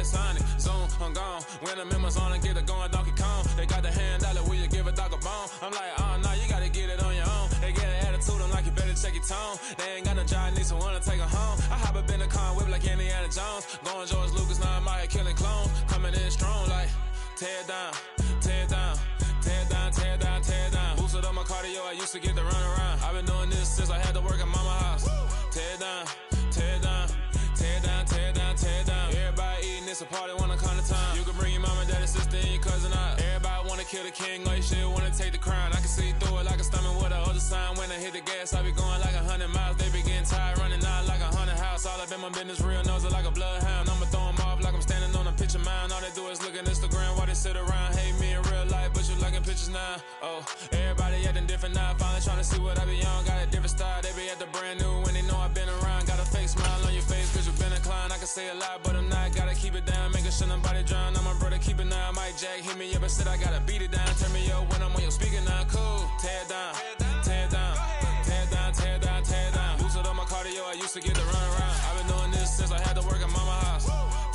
like Sonic. Zoom, I'm gone. When the members on and get it going, Donkey Kong. They got the hand dollar, will you give a dog a bone? I'm like, oh, no, you gotta get it on your own. They get an attitude, I'm like, you better check your tone. They ain't got no job, need someone to take her home. I hop up in the car, whip like Indiana Jones. Going George Lucas, now I'm out here killing clones. Coming in strong like, tear it down, tear it down. Tear down, tear down, tear down. Boosted up my cardio, I used to get to run around. I've been doing this since I had to work at mama house. Tear down, tear down, tear down, tear down, tear down. Everybody eating, it's a party, wanna come to time. You can bring your mama, daddy, sister, and your cousin out. Everybody wanna kill the king, or you shit wanna take the crown. I can see through it like a stomach with a other sign. When I hit the gas, I be going like 100 miles. They be getting tired, running out like 100 house. All up in my business, real nose like a bloodhound. I'ma throw them off like I'm standing on a picture mound. All they do is look at Instagram while they sit around. Hate me in real life, but you liking pictures now. Oh, everybody acting different now. Finally trying to see what I be on. Got a different style, they be at the brand new when they know I've been around. Got a fake smile on your face cause you been inclined. I can say a lot, but I'm not. Gotta keep it down, making sure nobody drown. I'm my brother, keep it now. Mike Jack hit me up and said I gotta beat it down. Turn me up when I'm on your speaker now. Cool, tear down, tear down, tear down, tear down, tear down. Boosted up my cardio, I used to get to run around. I've been doing this since I had to work at mama house.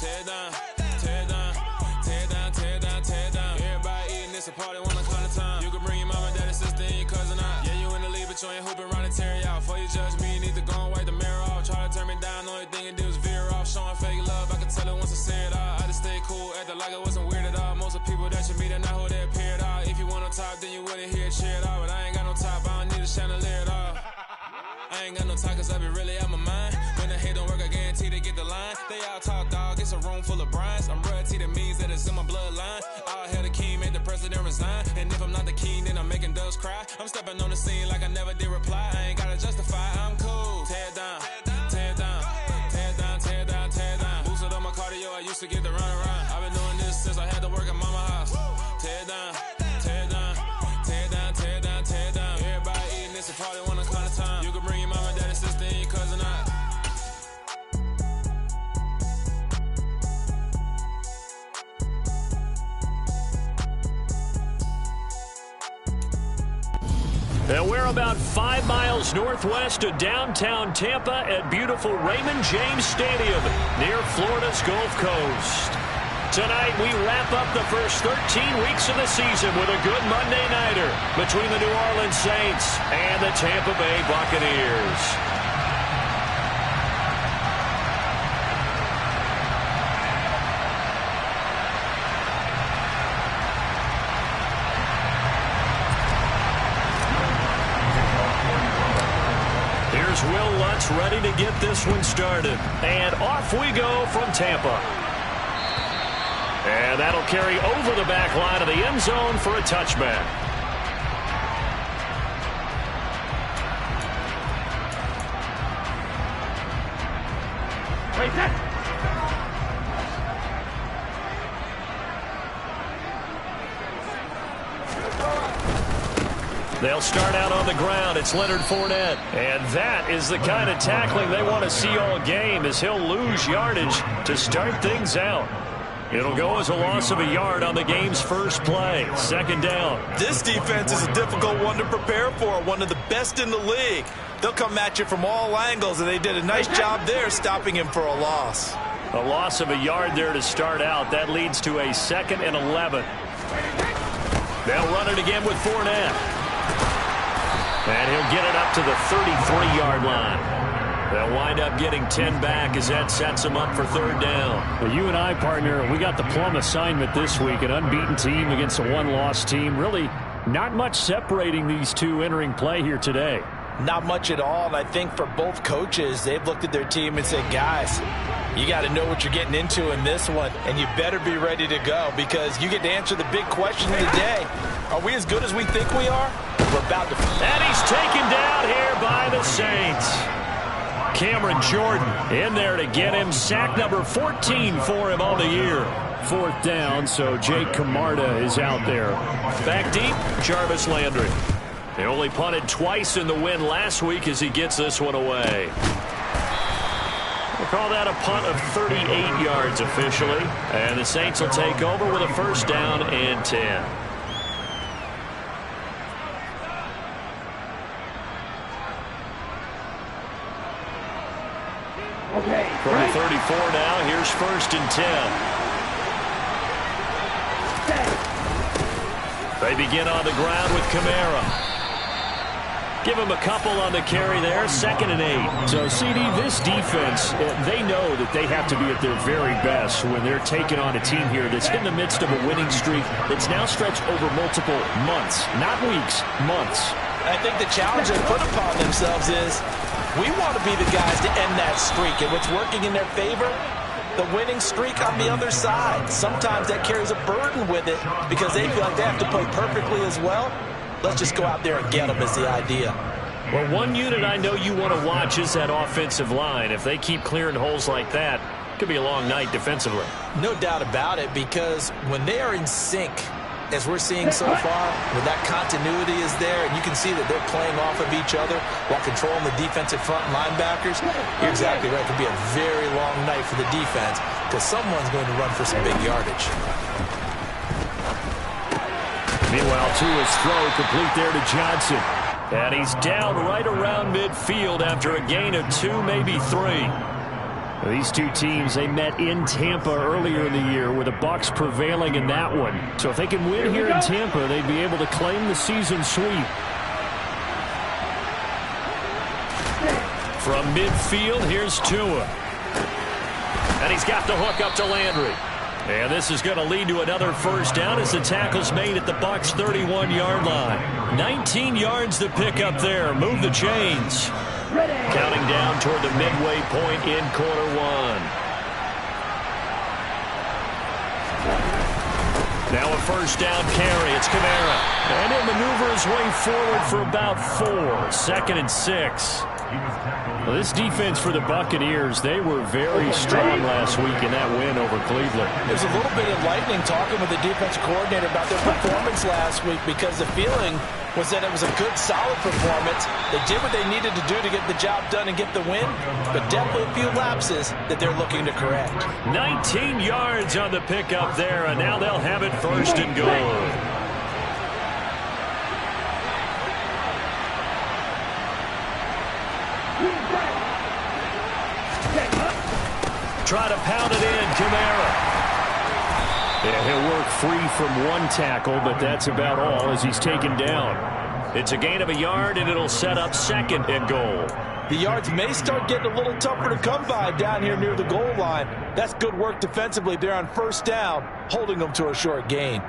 Tear down, tear down, tear down, tear down, tear down. Everybody eating, it's a party, wanna come to time. You can bring your mama, daddy, sister, and your cousin out. Yeah, you in the lead, but you ain't hooping around and tear out. Before you judge me, you need to go and wipe the mirror off. Try to turn me down, the only thing you do is veer off. Showing fake love, I can tell it once I say it all. I just stay cool, acting like it wasn't weird at all. Most of the people that you meet are not who they appear at all. If you want on top, then you wouldn't hear it cheer at all. But I ain't got no top, I don't need a chandelier at all. I ain't got no talk cause I be really out my mind. When the hate don't work, I guarantee they get the line. They all talk dog, it's a room full of brinds. I'm royalty, that means that it's in my bloodline. All hell the king, made the president resign. And if I'm not the king, then I'm making doves cry. I'm stepping on the scene like I never did reply. I ain't gotta justify, I'm cool. Tear down, tear down, tear down, tear down, tear down. Boosted up my cardio, I used to get to run around. I've been doing this since I had to work at mama house. Tear down, tear down, tear down, tear down, tear down. Everybody eating, it's a party, wanna come to time. You can bring your mama, daddy, sister, and your cousin out. And we're about 5 miles northwest of downtown Tampa at beautiful Raymond James Stadium near Florida's Gulf Coast. Tonight, we wrap up the first 13 weeks of the season with a good Monday nighter between the New Orleans Saints and the Tampa Bay Buccaneers. Here's Will Lutz ready to get this one started. And off we go from Tampa. And that'll carry over the back line of the end zone for a touchback. Wait, that. They'll start out on the ground. It's Leonard Fournette. And that is the kind of tackling they want to see all game, as he'll lose yardage to start things out. It'll go as a loss of a yard on the game's first play. Second down. This defense is a difficult one to prepare for, one of the best in the league. They'll come at you from all angles, and they did a nice job there stopping him for a loss. A loss of a yard there to start out. That leads to a 2nd and 11. They'll run it again with Fournette. And he'll get it up to the 33-yard line. They'll wind up getting 10 back as that sets them up for third down. Well, you and I, partner, we got the plum assignment this week. An unbeaten team against a one-loss team. Really not much separating these two entering play here today. Not much at all, and I think for both coaches, they've looked at their team and said, guys, you got to know what you're getting into in this one, and you better be ready to go because you get to answer the big question of the day. Are we as good as we think we are? We're about to. And he's taken down here by the Saints. Cameron Jordan in there to get him. Sack number 14 for him on the year. Fourth down, so Jake Camarda is out there. Back deep, Jarvis Landry. They only punted twice in the win last week as he gets this one away. We'll call that a punt of 38 yards officially. And the Saints will take over with a first down and 10. Okay. From the 34 now, here's 1st and 10. They begin on the ground with Kamara. Give him a couple on the carry there, 2nd and 8. So, CD, this defense, they know that they have to be at their very best when they're taking on a team here that's in the midst of a winning streak that's now stretched over multiple months, not weeks, months. I think the challenge they put upon themselves is we want to be the guys to end that streak. And what's working in their favor, the winning streak on the other side. Sometimes that carries a burden with it because they feel like they have to play perfectly as well. Let's just go out there and get them is the idea. Well, one unit I know you want to watch is that offensive line. If they keep clearing holes like that, it could be a long night defensively. No doubt about it, because when they are in sync, as we're seeing so far, when that continuity is there, and you can see that they're playing off of each other while controlling the defensive front linebackers, you're exactly right. It could be a very long night for the defense because someone's going to run for some big yardage. Meanwhile, Tua's throw complete there to Johnson. And he's down right around midfield after a gain of 2, maybe 3. These two teams, they met in Tampa earlier in the year with the Bucs prevailing in that one. So if they can win here in Tampa, they'd be able to claim the season sweep. From midfield, here's Tua. And he's got the hook up to Landry. And this is going to lead to another 1st down as the tackle's made at the Bucs' 31-yard line. 19 yards to pick up there. Move the chains. Counting down toward the midway point in quarter 1. Now a 1st down carry. It's Kamara. And he'll maneuver his way forward for about 4. 2nd and 6. Well, this defense for the Buccaneers, they were very strong last week in that win over Cleveland. There's a little bit enlightening talking with the defensive coordinator about their performance last week because the feeling was that it was a good, solid performance. They did what they needed to do to get the job done and get the win, but definitely a few lapses that they're looking to correct. 19 yards on the pickup there, and now they'll have it 1st and goal. Try to pound it in, Kamara. Yeah, he'll work free from one tackle, but that's about all as he's taken down. It's a gain of a yard, and it'll set up 2nd and goal. The yards may start getting a little tougher to come by down here near the goal line. That's good work defensively there on 1st down, holding them to a short gain.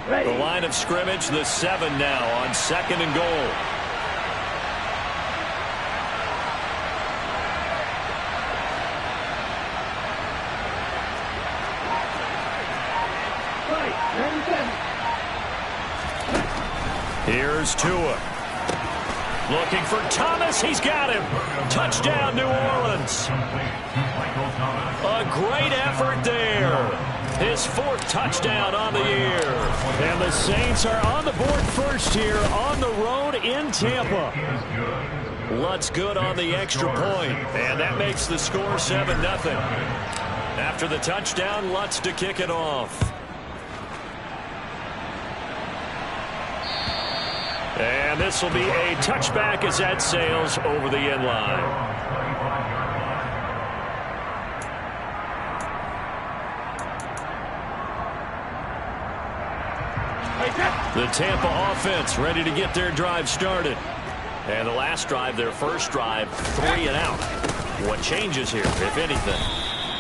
The line of scrimmage, the 7 now on 2nd and goal. Here's Tua. Looking for Thomas. He's got him. Touchdown, New Orleans. A great effort there. His 4th touchdown on the year. And the Saints are on the board first here on the road in Tampa. Lutz good on the extra point. And that makes the score 7-0. After the touchdown, Lutz to kick it off. And this will be a touchback as that sails over the end line. The Tampa offense ready to get their drive started. And the last drive, their 1st drive, 3 and out. What changes here, if anything?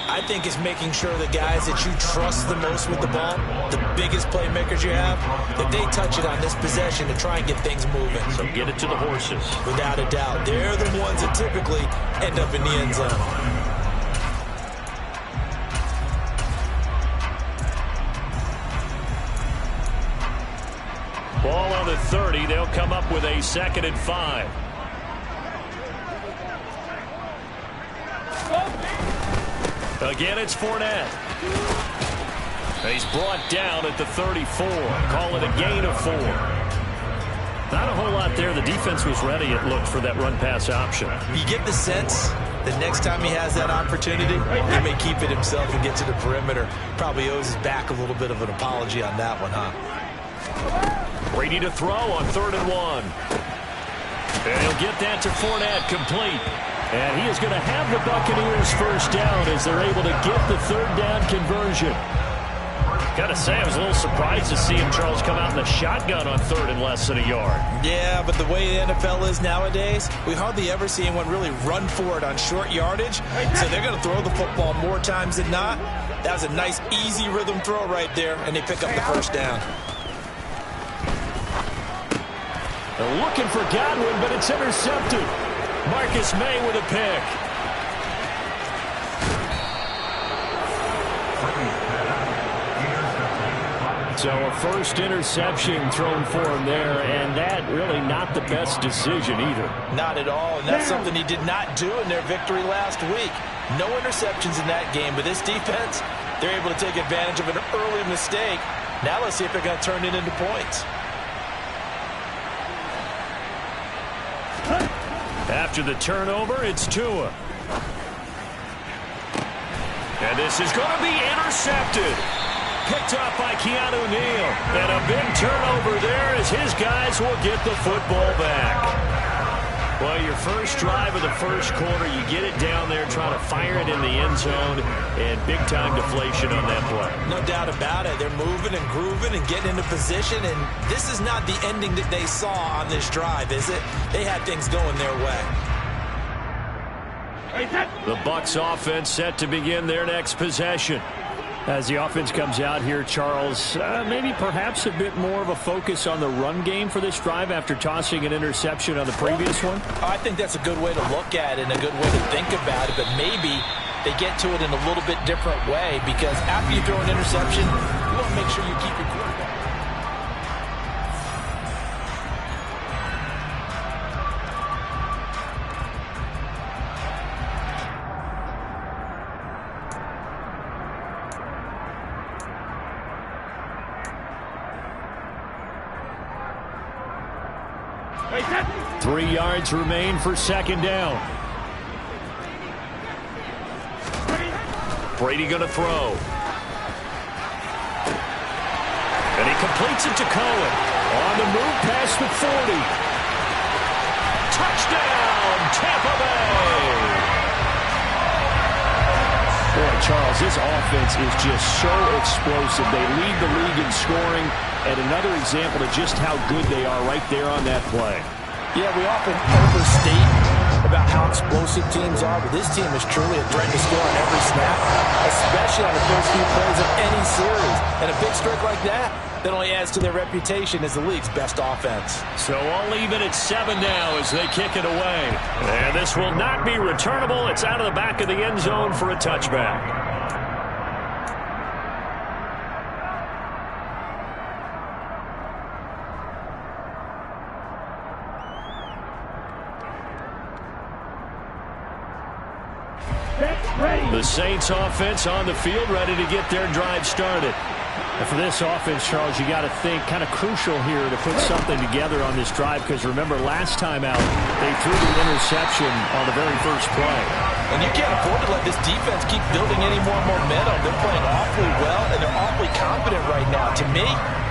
I think it's making sure the guys that you trust the most with the ball, the biggest playmakers you have, that they touch it on this possession to try and get things moving. So get it to the horses. Without a doubt. They're the ones that typically end up in the end zone. Ball on the 30. They'll come up with a 2nd and 5. Again, it's Fournette. He's brought down at the 34. Call it a gain of 4. Not a whole lot there. The defense was ready, it looked, for that run-pass option. You get the sense that next time he has that opportunity, he may keep it himself and get to the perimeter. Probably owes his back a little bit of an apology on that one, huh? Ready to throw on 3rd and 1. And he'll get that to Fournette, complete. And he is going to have the Buccaneers first down as they're able to get the third down conversion. Got to say, I was a little surprised to see him, Charles, come out in the shotgun on third and less than a yard. Yeah, but the way the NFL is nowadays, we hardly ever see anyone really run for it on short yardage. So they're going to throw the football more times than not. That was a nice, easy rhythm throw right there, and they pick up the first down. They're looking for Godwin, but it's intercepted. Marcus May with a pick. So a first interception thrown for him there, and that really not the best decision either. Not at all, and that's something he did not do in their victory last week. No interceptions in that game, but this defense, they're able to take advantage of an early mistake. Now let's see if they're going to turn it into points. After the turnover, it's Tua. And this is going to be intercepted. Picked up by Keanu Neal. And a big turnover there as his guys will get the football back. Well, your first drive of the first quarter, you get it down there, trying to fire it in the end zone, and big-time deflation on that play. No doubt about it. They're moving and grooving and getting into position, and this is not the ending that they saw on this drive, is it? They had things going their way. The Bucs offense set to begin their next possession. As the offense comes out here, Charles, maybe perhaps a bit more of a focus on the run game for this drive after tossing an interception on the previous one? I think that's a good way to look at it and a good way to think about it, but maybe they get to it in a little bit different way, because after you throw an interception, you want to make sure you keep your quarterback. Three yards remain for second down. Brady going to throw. And he completes it to Cohen. On the move past the 40. Touchdown, Tampa Bay! Boy, Charles, this offense is just so explosive. They lead the league in scoring, and another example of just how good they are right there on that play. Yeah, we often overstate about how explosive teams are, but this team is truly a threat to score on every snap, especially on the first few plays of any series. And a big streak like that only adds to their reputation as the league's best offense. So all even at 7 now as they kick it away. And this will not be returnable. It's out of the back of the end zone for a touchback. The Saints offense on the field, ready to get their drive started. And for this offense, Charles, you got to think kind of crucial here to put something together on this drive, because remember last time out they threw the interception on the very first play. And you can't afford to let this defense keep building any more momentum. They're playing awfully well, and they're awfully confident right now. To me,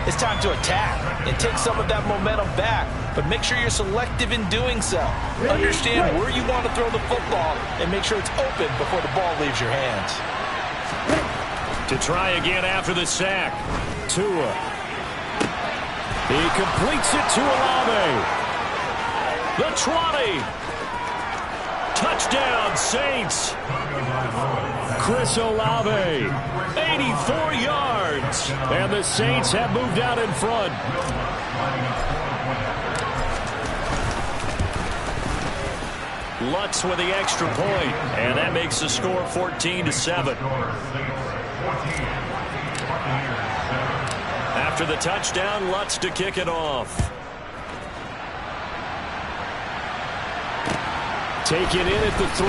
it's time to attack and take some of that momentum back, but make sure you're selective in doing so. Understand where you want to throw the football and make sure it's open before the ball leaves your hands. To try again after the sack, Tua. He completes it to Olave. The 20. Touchdown, Saints. Chris Olave, 84 yards. And the Saints have moved out in front. Lutz with the extra point, and that makes the score 14-7. After the touchdown, Lutz to kick it off. Taken in at the 3.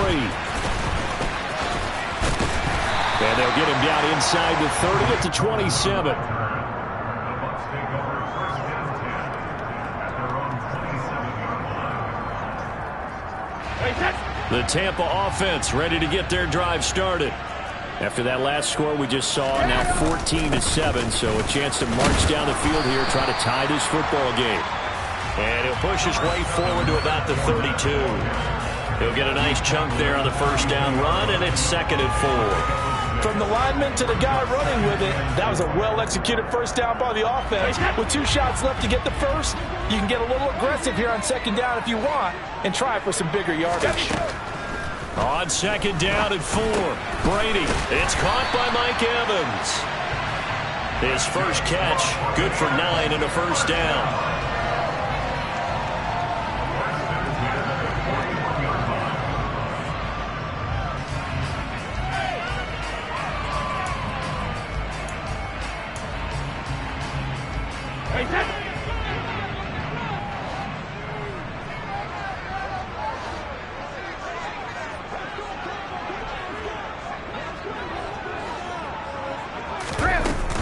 And they'll get him down inside the 30 at the 27. The Tampa offense ready to get their drive started. After that last score we just saw, now 14-7, so a chance to march down the field here, try to tie this football game. And he'll push his way forward to about the 32. He'll get a nice chunk there on the first down run, and it's 2nd and 4. From the lineman to the guy running with it, that was a well-executed first down by the offense. With 2 shots left to get the first, you can get a little aggressive here on 2nd down if you want and try for some bigger yardage. On 2nd down and 4, Brady. It's caught by Mike Evans. His first catch, good for 9 and a first down.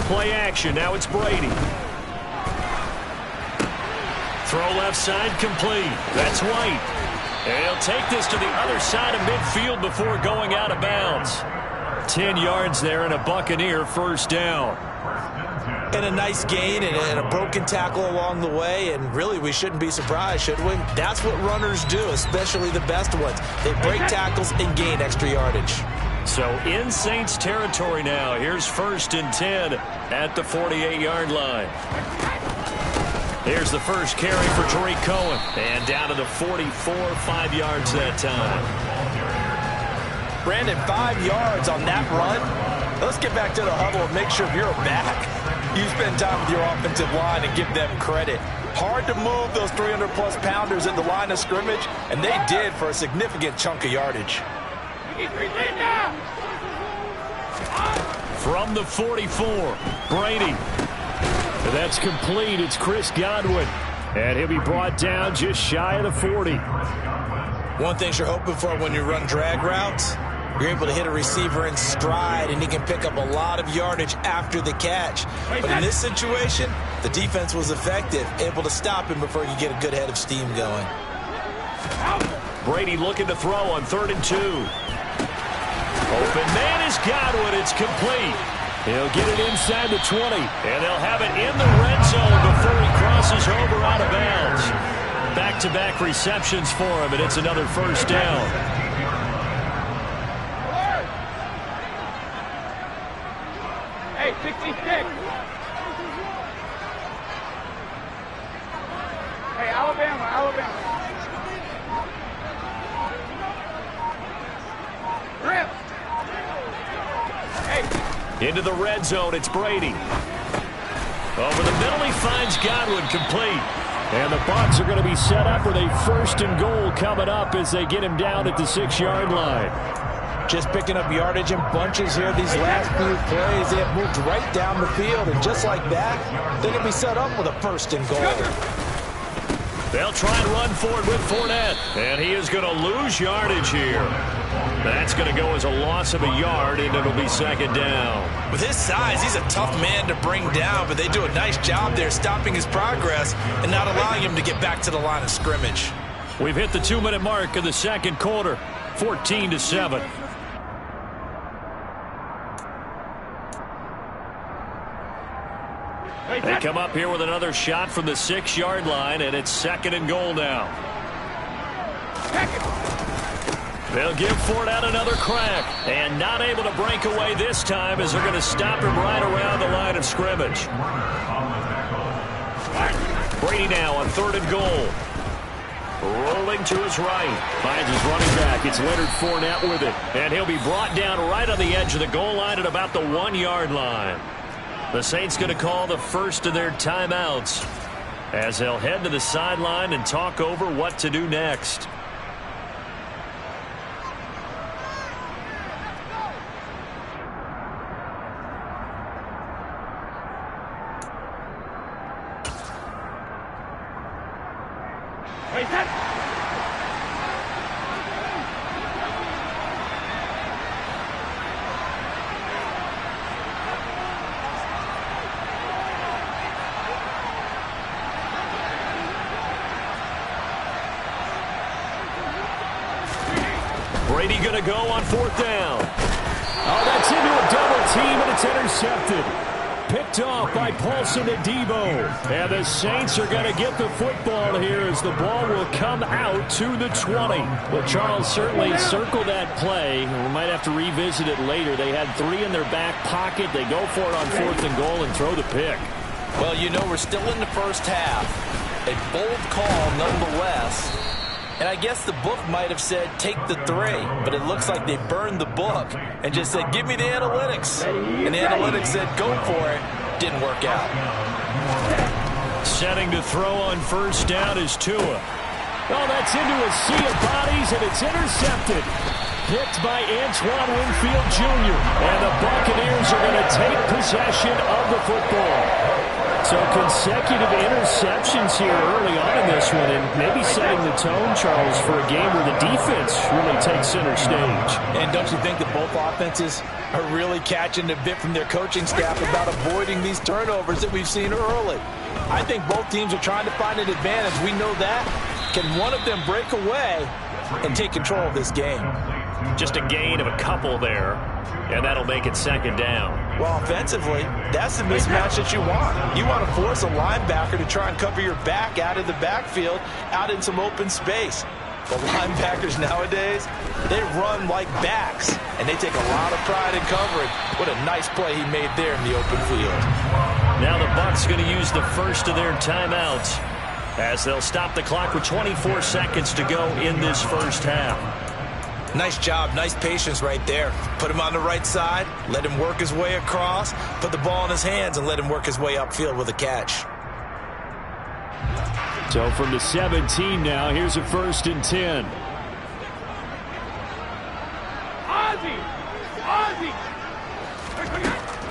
Play action. Now it's Brady. Throw left side complete. That's White. And he'll take this to the other side of midfield before going out of bounds. 10 yards there and a Buccaneer first down. And a nice gain and a broken tackle along the way, and really we shouldn't be surprised, should we? That's what runners do, especially the best ones. They break tackles and gain extra yardage. So in Saints territory now. Here's 1st and 10 at the 48-yard line. Here's the first carry for Tariq Cohen. And down to the 44, 5 yards that time. Brandon, 5 yards on that run. Let's get back to the huddle and make sure if you're back, you spend time with your offensive line and give them credit. Hard to move those 300-plus pounders at the line of scrimmage, and they did for a significant chunk of yardage. From the 44, Brady. That's complete. It's Chris Godwin. And he'll be brought down just shy of the 40. One thing you're hoping for when you run drag routes, you're able to hit a receiver in stride, and he can pick up a lot of yardage after the catch. But in this situation, the defense was effective, able to stop him before you get a good head of steam going. Brady looking to throw on 3rd and 2. Open man is Godwin. It's complete. He'll get it inside the 20, and they'll have it in the red zone before he crosses over out of bounds. Back-to-back receptions for him, and it's another first down. Hey, 66. Hey, Alabama. Rip. Hey. Into the red zone, it's Brady. Over the middle, he finds Godwin complete. And the Bucs are going to be set up with a 1st and goal coming up as they get him down at the 6-yard line. Just picking up yardage in bunches here these last few plays. They have moved right down the field, and just like that, they're going to be set up with a 1st and goal. They'll try and run for it with Fournette, and he is going to lose yardage here. That's going to go as a loss of a yard, and it'll be 2nd down. With his size, he's a tough man to bring down, but they do a nice job there stopping his progress and not allowing him to get back to the line of scrimmage. We've hit the 2-minute mark of the second quarter, 14-7. They come up here with another shot from the 6-yard line, and it's 2nd and goal now. They'll give Fournette another crack, and not able to break away this time as they're going to stop him right around the line of scrimmage. Brady now on 3rd and goal. Rolling to his right. Finds his running back. It's Leonard Fournette with it. And he'll be brought down right on the edge of the goal line at about the 1-yard line. The Saints going to call the first of their timeouts as they'll head to the sideline and talk over what to do next. Brady going to go on 4th down. Oh, that's into a double team, and it's intercepted. picked off by Paulson Adebo. And the Saints are going to get the football here as the ball will come out to the 20. Well, Charles, certainly circle that play. We might have to revisit it later. They had 3 in their back pocket. They go for it on 4th and goal and throw the pick. Well, you know, we're still in the first half. A bold call nonetheless. And I guess the book might have said, take the 3. But it looks like they burned the book and just said, give me the analytics. And the analytics said, go for it. Didn't work out. Setting to throw on first down is Tua. Oh, that's into a sea of bodies, and it's intercepted. Picked by Antoine Winfield Jr. And the Buccaneers are going to take possession of the football. So consecutive interceptions here early on in this one, and maybe setting the tone, Charles, for a game where the defense really takes center stage. And don't you think that both offenses are really catching a bit from their coaching staff about avoiding these turnovers that we've seen early? I think both teams are trying to find an advantage. We know that. Can one of them break away and take control of this game? Just a gain of a couple there, and that'll make it 2nd down. Well, offensively, that's the mismatch that you want. You want to force a linebacker to try and cover your back out of the backfield, out in some open space. The linebackers nowadays, they run like backs, and they take a lot of pride in covering. What a nice play he made there in the open field. Now the Bucs going to use the first of their timeouts as they'll stop the clock with 24 seconds to go in this first half. Nice job, nice patience right there. Put him on the right side, let him work his way across, put the ball in his hands, and let him work his way upfield with a catch. So from the 17 now, here's a 1st and 10.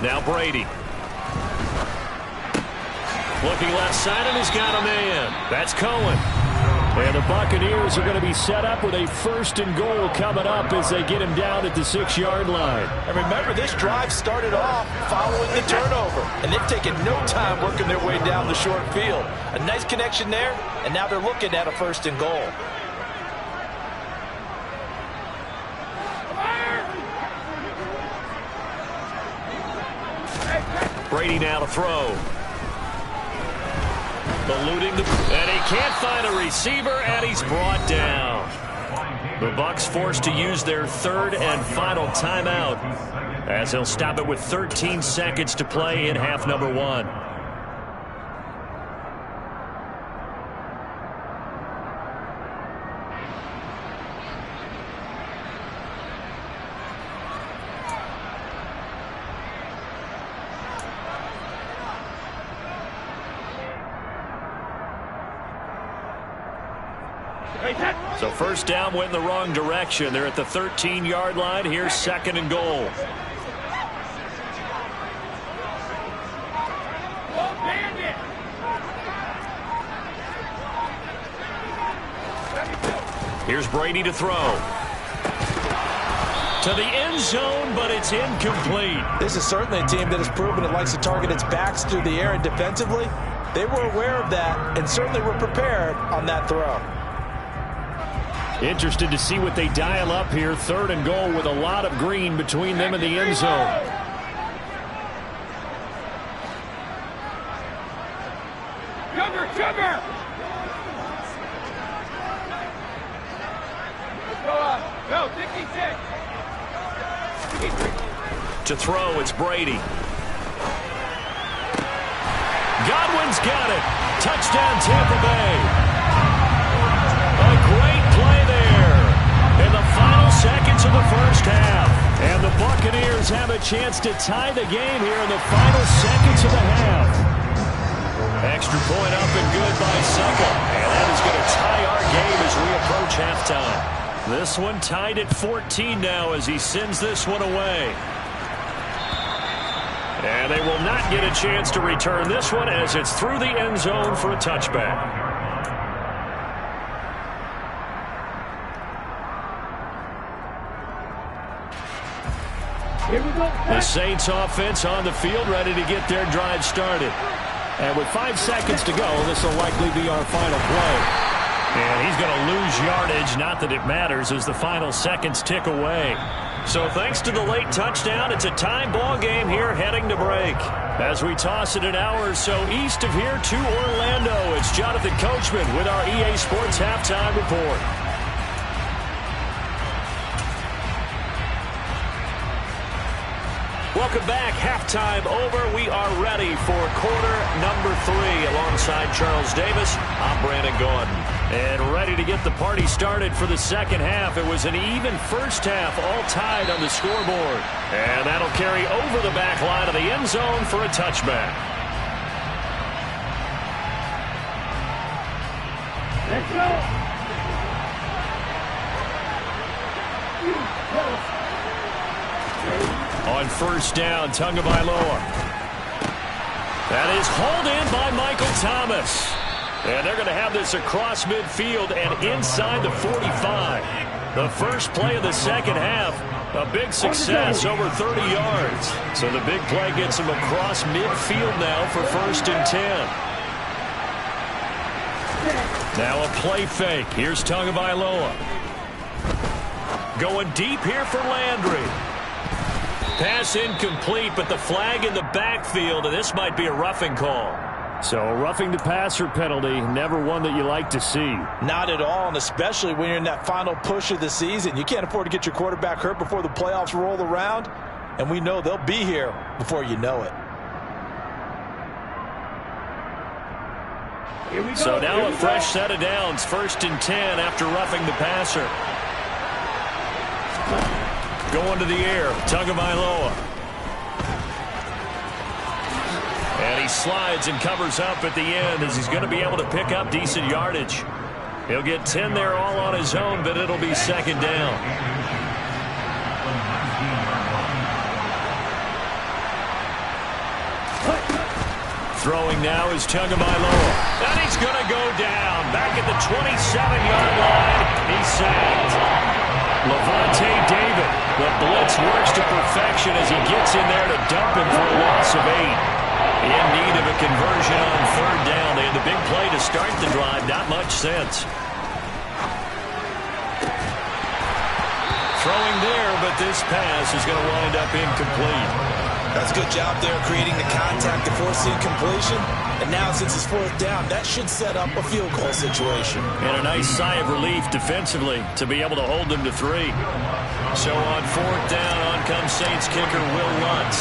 Now Brady. Looking left side, and he's got a man. That's Cohen. And the Buccaneers are going to be set up with a 1st and goal coming up as they get him down at the 6-yard line. And remember, this drive started off following the turnover, and they've taken no time working their way down the short field. A nice connection there, and now they're looking at a 1st and goal. Brady now to throw. Eluding and he can't find a receiver, and he's brought down. The Bucs forced to use their 3rd and final timeout as they'll stop it with 13 seconds to play in half number 1. So 1st down went in the wrong direction. They're at the 13-yard line. Here's 2nd and goal. Here's Brady to throw. To the end zone, but it's incomplete. This is certainly a team that has proven it likes to target its backs through the air, and defensively, they were aware of that and certainly were prepared on that throw. Interested to see what they dial up here. 3rd and goal with a lot of green between them and the end zone. Sugar! Go, 66! To throw, it's Brady. Godwin's got it. Touchdown, Tampa Bay. A great play there in the final seconds of the first half. And the Buccaneers have a chance to tie the game here in the final seconds of the half. Extra point up and good by Succa. And that is going to tie our game as we approach halftime. This one tied at 14 now as he sends this one away. And they will not get a chance to return this one as it's through the end zone for a touchback. The Saints offense on the field ready to get their drive started. And with 5 seconds to go, this will likely be our final play. And he's going to lose yardage. Not that it matters as the final seconds tick away. So thanks to the late touchdown, it's a tie ball game here heading to break. As we toss it an hour or so east of here to Orlando, it's Jonathan Coachman with our EA Sports Halftime Report. Welcome back. Halftime over. We are ready for quarter number 3. Alongside Charles Davis, I'm Brandon Gaudin. And ready to get the party started for the second half. It was an even first half, all tied on the scoreboard. And that'll carry over the back line of the end zone for a touchback. Let's go. On first down, Tagovailoa. That is hauled in by Michael Thomas. And they're going to have this across midfield and inside the 45. The first play of the second half, a big success, over 30 yards. So the big play gets him across midfield now for 1st and 10. Now a play fake. Here's Tagovailoa. Going deep here for Landry. Pass incomplete, but the flag in the backfield, and this might be a roughing call. So a roughing the passer penalty, never one that you like to see. Not at all, and especially when you're in that final push of the season. You can't afford to get your quarterback hurt before the playoffs roll around, and we know they'll be here before you know it. So now a fresh set of downs, 1st and 10 after roughing the passer. Going to the air, Tagovailoa. And he slides and covers up at the end as he's going to be able to pick up decent yardage. He'll get 10 there all on his own, but it'll be 2nd down. Throwing now is Tagovailoa. And he's going to go down. Back at the 27-yard line. He's sacked. Lavonte David. The blitz works to perfection as he gets in there to dump him for a loss of 8. In need of a conversion on 3rd down. They had the big play to start the drive. Not much sense. Throwing there, but this pass is going to wind up incomplete. That's a good job there creating the contact to force the incompletion. And now since it's 4th down, that should set up a field goal situation. And a nice sigh of relief defensively to be able to hold them to 3. So on 4th down, on comes Saints kicker Will Lutz.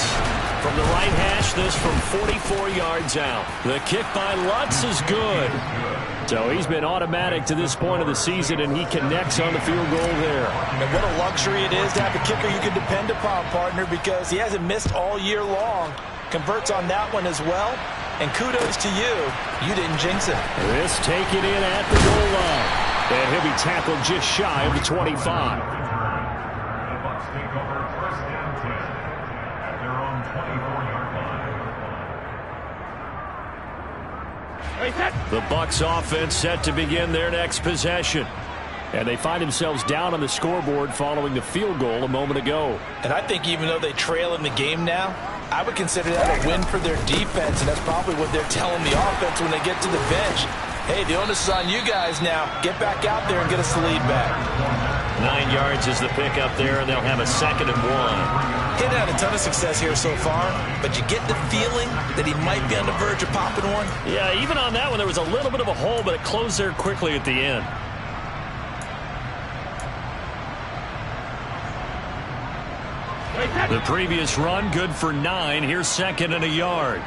From the right hash, this from 44 yards out. The kick by Lutz is good. So he's been automatic to this point of the season, and he connects on the field goal there. And what a luxury it is to have a kicker you can depend upon, partner, because he hasn't missed all year long. Converts on that one as well. And kudos to you. You didn't jinx it. This taken in at the goal line. And he'll be tackled just shy of the 25. The Bucs offense set to begin their next possession. And they find themselves down on the scoreboard following the field goal a moment ago. And I think even though they trail in the game now, I would consider that a win for their defense, and that's probably what they're telling the offense when they get to the bench. Hey, the onus is on you guys now. Get back out there and get us the lead back. 9 yards is the pickup there, and they'll have a 2nd and 1. He hadn't had a ton of success here so far, but you get the feeling that he might be on the verge of popping one. Yeah, even on that one, there was a little bit of a hole, but it closed there quickly at the end. The previous run, good for 9. Here's 2nd and a yard.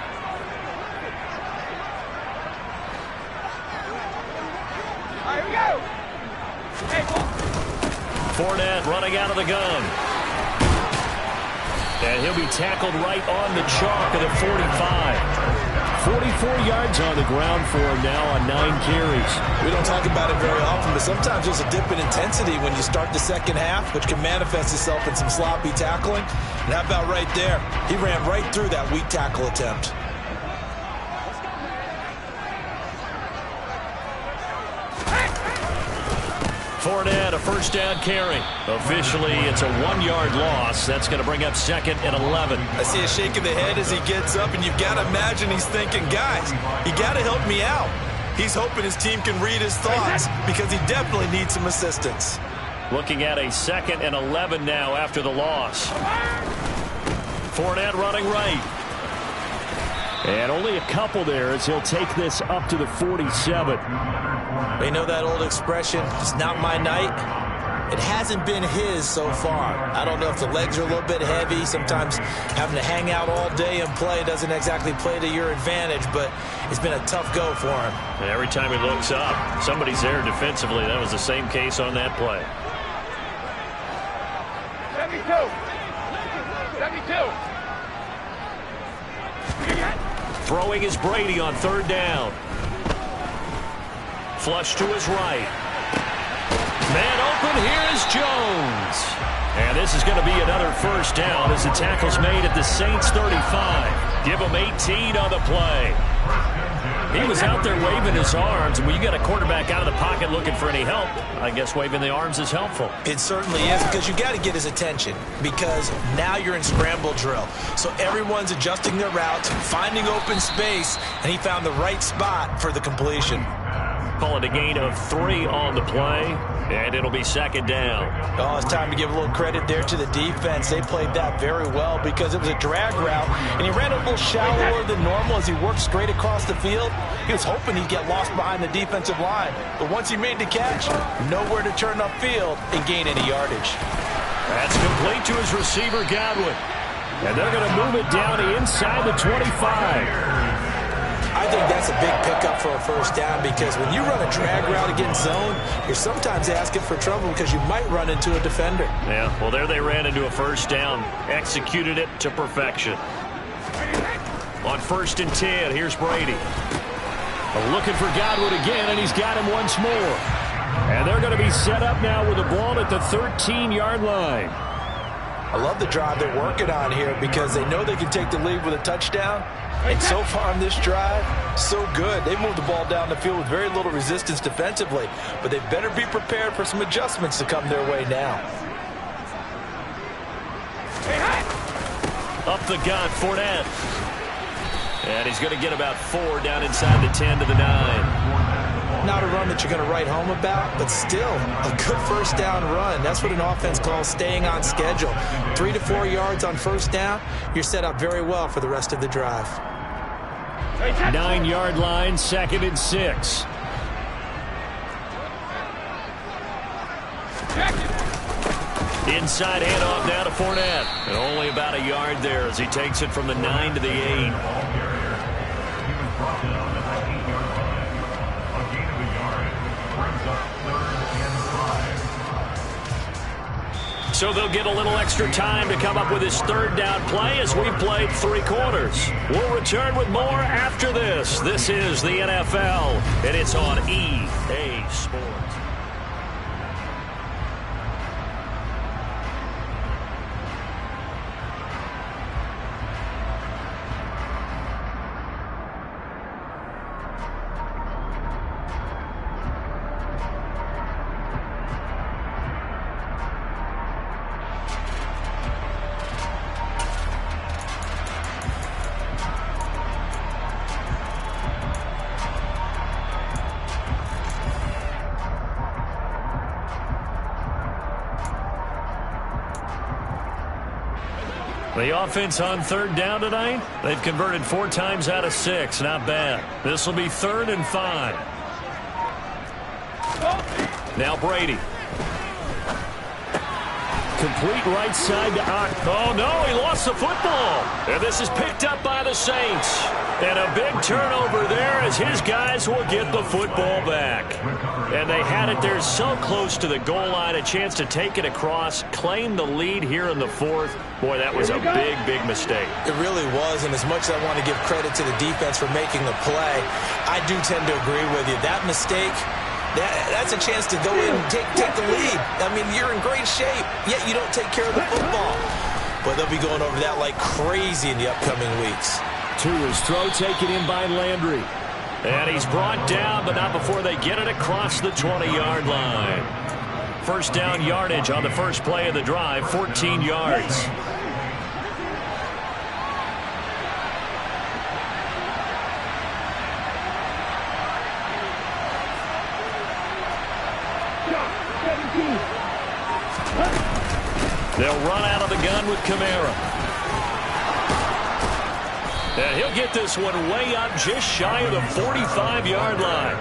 All right, here we go. Hey, Fournette running out of the gun. And he'll be tackled right on the chalk of the 45. 44 yards on the ground for him now on 9 carries. We don't talk about it very often, but sometimes there's a dip in intensity when you start the second half, which can manifest itself in some sloppy tackling. And how about right there? He ran right through that weak tackle attempt. Fournette, a first down carry. Officially, it's a 1-yard loss. That's going to bring up 2nd and 11. I see a shake of the head as he gets up, and you've got to imagine he's thinking, guys, you got to help me out. He's hoping his team can read his thoughts because he definitely needs some assistance. Looking at a 2nd and 11 now after the loss. Fournette running right. And only a couple there as he'll take this up to the 47. They know that old expression, it's not my night. It hasn't been his so far. I don't know if the legs are a little bit heavy. Sometimes having to hang out all day and play doesn't exactly play to your advantage, but it's been a tough go for him. And every time he looks up, somebody's there defensively. That was the same case on that play. 72. Throwing is Brady on 3rd down. Flush to his right. Man open, here is Jones. And this is going to be another 1st down as the tackle's made at the Saints 35. Give him 18 on the play. He was out there waving his arms, and when you got a quarterback out of the pocket looking for any help, I guess waving the arms is helpful. It certainly is, because you got to get his attention, because now you're in scramble drill. So everyone's adjusting their routes, finding open space, and he found the right spot for the completion. Call it a gain of 3 on the play, and it'll be 2nd down. Oh, it's time to give a little credit there to the defense. They played that very well because it was a drag route, and he ran a little shallower than normal as he worked straight across the field. He was hoping he'd get lost behind the defensive line, but once he made the catch, nowhere to turn upfield and gain any yardage. That's complete to his receiver, Godwin. And they're going to move it down to inside the 25. I think that's a big pickup for a 1st down because when you run a drag route against zone, you're sometimes asking for trouble because you might run into a defender. Yeah, well, there they ran into a 1st down. Executed it to perfection. On 1st and 10, here's Brady. Looking for Godwin again, and he's got him once more. And they're going to be set up now with the ball at the 13-yard line. I love the drive they're working on here because they know they can take the lead with a touchdown. And so far on this drive, so good. They moved the ball down the field with very little resistance defensively, but they better be prepared for some adjustments to come their way now. Up the gun, Fournette. And he's going to get about 4 down inside the 10 to the 9. Not a run that you're going to write home about, but still a good 1st down run. That's what an offense calls staying on schedule. 3 to 4 yards on 1st down, you're set up very well for the rest of the drive. 9-yard line, 2nd and 6. Inside handoff now to Fournette. And only about a yard there as he takes it from the 9 to the 8. So they'll get a little extra time to come up with his 3rd down play as we've played 3 quarters. We'll return with more after this. This is the NFL, and it's on EA Sports. The offense on 3rd down tonight, they've converted 4 times out of 6. Not bad. This will be 3rd and 5. Now Brady. Complete right side to Ott. Oh, no, he lost the football. And this is picked up by the Saints. And a big turnover there as his guys will get the football back. And they had it there so close to the goal line, a chance to take it across, claim the lead here in the 4th. Boy, that was a big, big mistake. It really was, and as much as I want to give credit to the defense for making the play, I do tend to agree with you. That mistake, that's a chance to go in and take the lead. I mean, you're in great shape, yet you don't take care of the football. But they'll be going over that like crazy in the upcoming weeks. To his throw, taken in by Landry. And he's brought down, but not before they get it across the 20-yard line. 1st down yardage on the first play of the drive, 14 yards. They'll run out of the gun with Kamara. And he'll get this one way up just shy of the 45-yard line.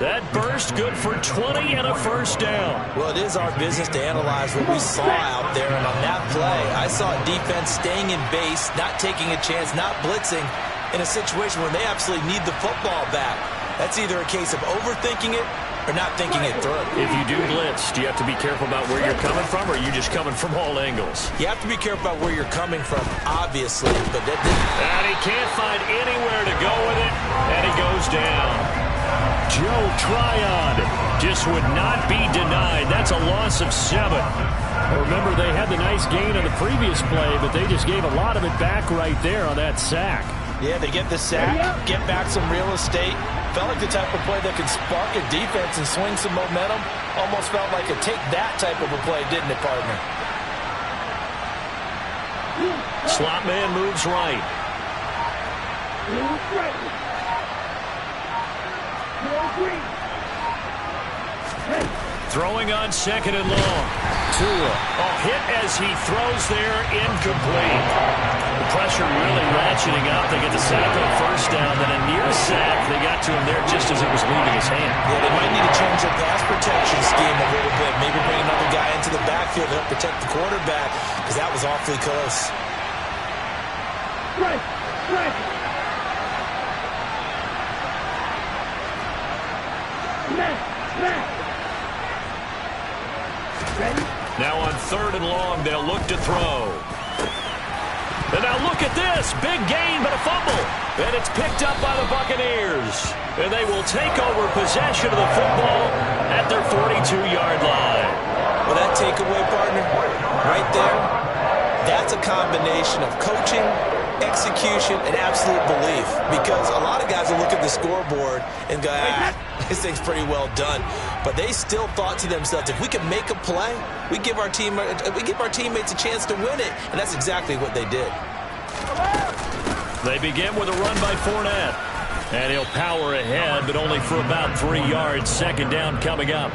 That burst good for 20 and a first down. Well, it is our business to analyze what we saw out there. And on that play, I saw defense staying in base, not taking a chance, not blitzing in a situation where they absolutely need the football back. That's either a case of overthinking it or not thinking it through. If you do blitz, do you have to be careful about where you're coming from, or are you just coming from all angles? You have to be careful about where you're coming from, obviously. But and he can't find anywhere to go with it, and he goes down. Joe Tryon just would not be denied. That's a loss of 7. Remember, they had the nice gain on the previous play, but they just gave a lot of it back right there on that sack. Yeah, they get the sack, get back some real estate. Felt like the type of play that could spark a defense and swing some momentum. Almost felt like a take-that type of a play, didn't it, partner? Slot man moves right. Throwing on 2nd and long. Tua. A hit as he throws there, incomplete. The pressure really ratcheting up. They get the sack on first down, then a near sack. They got to him there just as it was leaving his hand. Yeah, they might need to change their pass protection scheme a little bit. Maybe bring another guy into the backfield to help protect the quarterback, because that was awfully close. Right. Now on 3rd and long, they'll look to throw. And now look at this. Big gain, but a fumble. And it's picked up by the Buccaneers. And they will take over possession of the football at their 42-yard line. Well, that takeaway, partner, right there, that's a combination of coaching, execution, and absolute belief. Because a lot of guys will look at the scoreboard and go, this thing's pretty well done. But they still thought to themselves, if we can make a play, we give our teammates a chance to win it. And that's exactly what they did. They begin with a run by Fournette. And he'll power ahead, but only for about 3 yards. 2nd down coming up.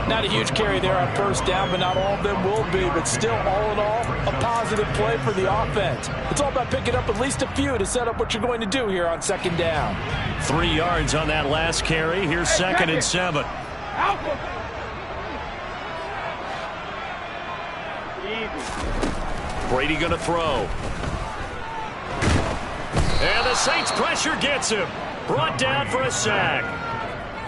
Not a huge carry there on first down, but not all of them will be. But still, all in all, a positive play for the offense. It's all about picking up at least a few to set up what you're going to do here on 2nd down. 3 yards on that last carry. Here's 2nd and 7. Brady going to throw. And the Saints pressure gets him. Brought down for a sack.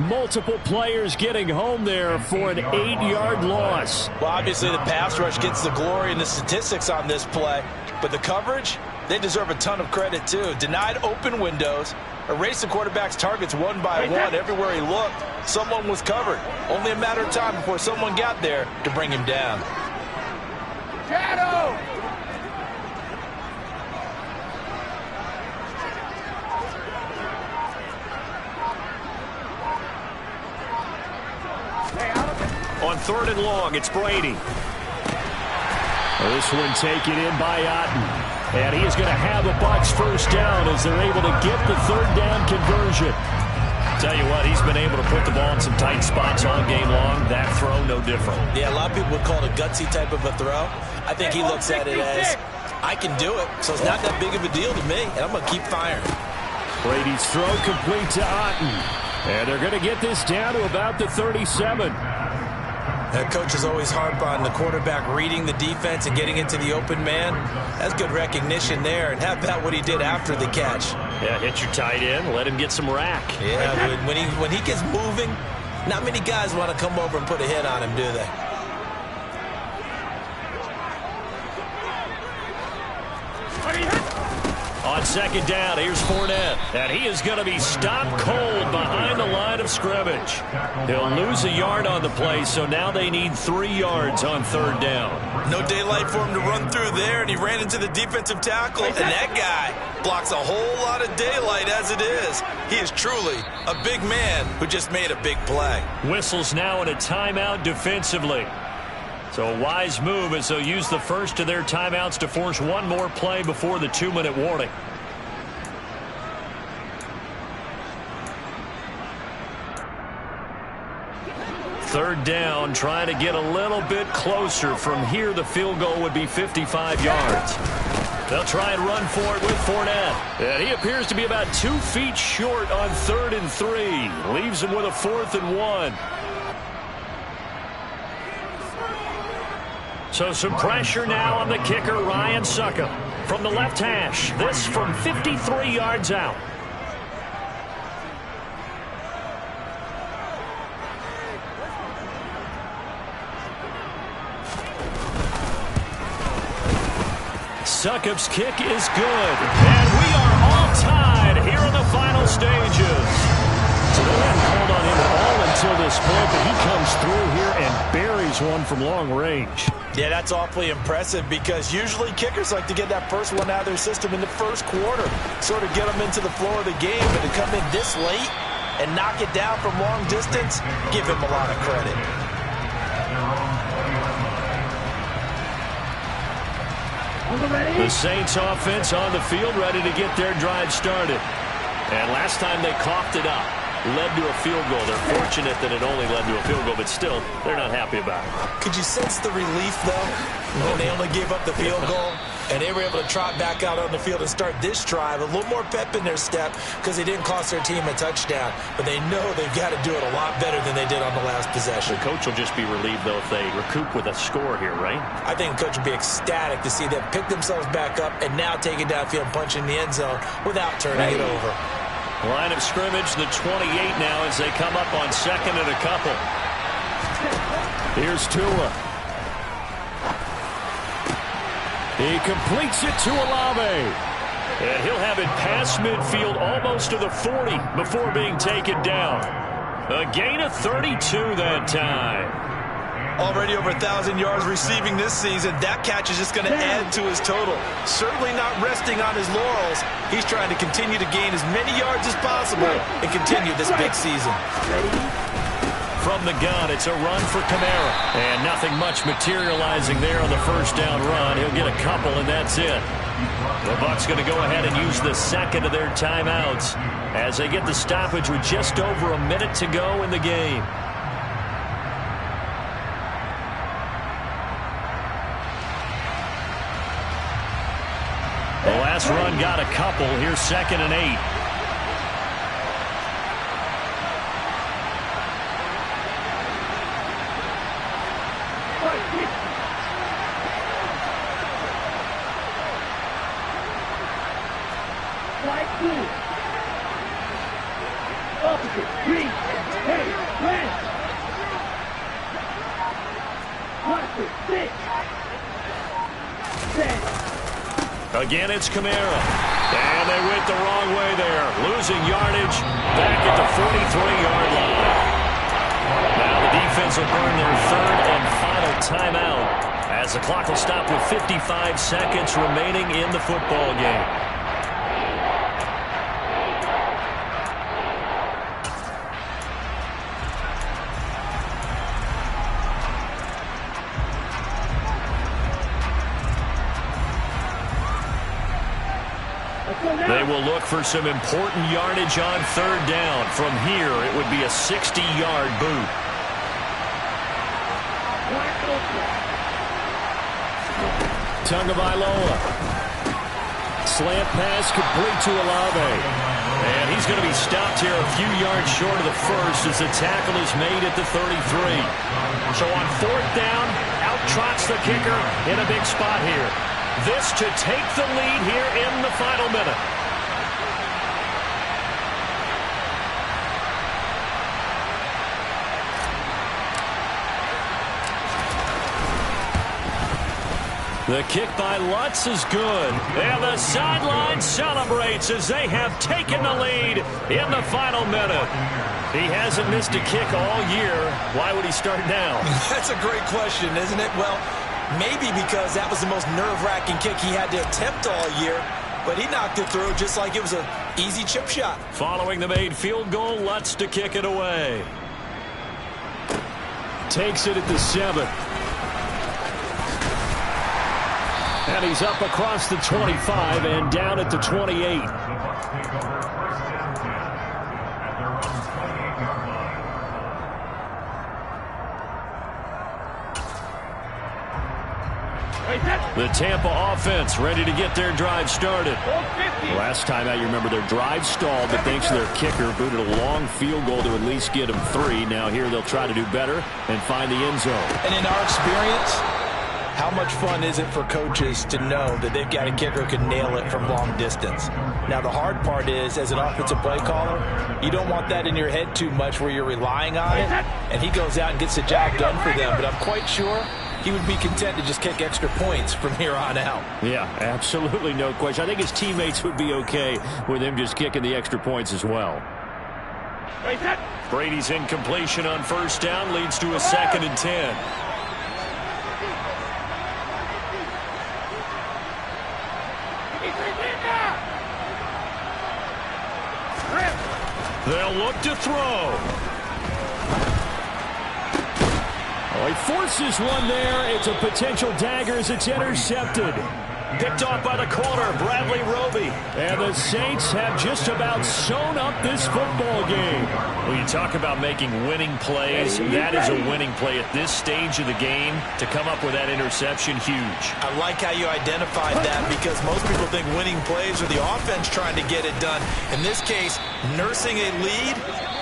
Multiple players getting home there for an 8-yard loss. Well, obviously the pass rush gets the glory and the statistics on this play. But the coverage, they deserve a ton of credit too. Denied open windows. Erased the quarterback's targets one by one. Everywhere he looked, someone was covered. Only a matter of time before someone got there to bring him down. Shadow! On 3rd and long, it's Brady. This one taken in by Otten. And he is going to have the Bucs first down as they're able to get the 3rd down conversion. Tell you what, he's been able to put the ball in some tight spots all game long. That throw, no different. Yeah, a lot of people would call it a gutsy type of a throw. I think he looks at it as, I can do it, so it's not that big of a deal to me, and I'm going to keep firing. Brady's throw complete to Otten. And they're going to get this down to about the 37. Coaches always harp on the quarterback reading the defense and getting into the open man. That's good recognition there. And how about what he did after the catch? Yeah, hit your tight end, let him get some rack. Yeah, when he gets moving, not many guys want to come over and put a hit on him, do they? On 2nd down, here's Fournette. And he is going to be stopped cold behind the line of scrimmage. He'll lose a yard on the play, so now they need 3 yards on 3rd down. No daylight for him to run through there, and he ran into the defensive tackle. And that guy blocks a whole lot of daylight as it is. He is truly a big man who just made a big play. Whistles now in a timeout defensively. So a wise move as they'll use the first of their timeouts to force one more play before the 2-minute warning. Third third down, trying to get a little bit closer. From here, the field goal would be 55 yards. They'll try and run for it with Fournette. And he appears to be about 2 feet short on 3rd and 3. Leaves him with a 4th and 1. So some pressure now on the kicker, Ryan Succop. From the left hash, this from 53 yards out. Succop's kick is good. And we are all tied here in the final stages. So they haven't called on him at all until this point, but he comes through here and buries one from long range. Yeah, that's awfully impressive because usually kickers like to get that first one out of their system in the first quarter, sort of get them into the flow of the game, but to come in this late and knock it down from long distance, give him a lot of credit. The Saints offense on the field, ready to get their drive started. And last time they coughed it up, led to a field goal. They're fortunate that it only led to a field goal, but still, they're not happy about it. Could you sense the relief, though, when they only gave up the field goal and they were able to trot back out on the field and start this drive? A little more pep in their step because they didn't cost their team a touchdown, but they know they've got to do it a lot better than they did on the last possession. The coach will just be relieved, though, if they recoup with a score here, right? I think the coach will be ecstatic to see them pick themselves back up and now take it downfield and punch in the end zone without turning it over. Line of scrimmage, the 28 now as they come up on 2nd and a couple. Here's Tua. He completes it to Olave. And he'll have it past midfield almost to the 40 before being taken down. A gain of 32 that time. Already over 1,000 yards receiving this season. That catch is just going to add to his total. Certainly not resting on his laurels. He's trying to continue to gain as many yards as possible and continue this big season. From the gun, it's a run for Kamara. And nothing much materializing there on the first down run. He'll get a couple, and that's it. The Bucs going to go ahead and use the second of their timeouts as they get the stoppage with just over a minute to go in the game. The last run got a couple. Here's 2nd and 8. Again, it's Kamara. And they went the wrong way there. Losing yardage back at the 43-yard line. Now the defense will burn their 3rd and final timeout as the clock will stop with 55 seconds remaining in the football game. They will look for some important yardage on 3rd down. From here, it would be a 60-yard boot. Tagovailoa. Slant pass complete to Olave. And he's going to be stopped here a few yards short of the first as the tackle is made at the 33. So on 4th down, out trots the kicker in a big spot here. This to take the lead here in the final minute. The kick by Lutz is good. And the sideline celebrates as they have taken the lead in the final minute. He hasn't missed a kick all year. Why would he start now? That's a great question, isn't it? Well, maybe because that was the most nerve-wracking kick he had to attempt all year. But he knocked it through just like it was an easy chip shot. Following the made field goal, Lutz to kick it away. Takes it at the 7. And he's up across the 25 and down at the 28. The Tampa offense ready to get their drive started. Last time out, you remember their drive stalled, but thanks to their kicker, booted a long field goal to at least get them 3. Now here they'll try to do better and find the end zone. And in our experience, how much fun is it for coaches to know that they've got a kicker who can nail it from long distance? Now, the hard part is, as an offensive play caller, you don't want that in your head too much where you're relying on it, and he goes out and gets the job done for them. But I'm quite sure he would be content to just kick extra points from here on out. Yeah, absolutely no question. I think his teammates would be okay with him just kicking the extra points as well. Brady's incompletion on first down leads to a 2nd and 10. They'll look to throw. Oh, he forces one there. It's a potential dagger as it's intercepted. Picked off by the corner, Bradley Roby. And the Saints have just about sewn up this football game. When you talk about making winning plays, that is a winning play at this stage of the game. To come up with that interception, huge. I like how you identified that, because most people think winning plays are the offense trying to get it done. In this case, nursing a lead,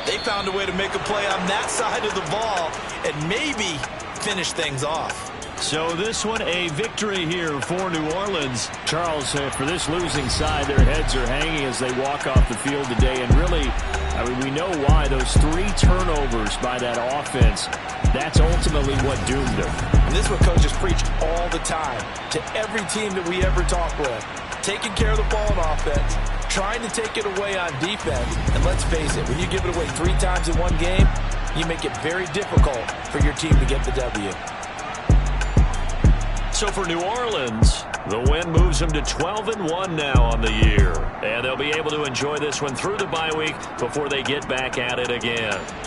they found a way to make a play on that side of the ball and maybe finish things off. So this one a victory here for New Orleans. Charles, for this losing side, their heads are hanging as they walk off the field today. And really, I mean, we know why. Those 3 turnovers by that offense, that's ultimately what doomed them. And this is what coaches preach all the time to every team that we ever talk with. Taking care of the ball on offense, trying to take it away on defense. And let's face it, when you give it away 3 times in one game, you make it very difficult for your team to get the W. So for New Orleans, the win moves them to 12-1 now on the year. And they'll be able to enjoy this one through the bye week before they get back at it again.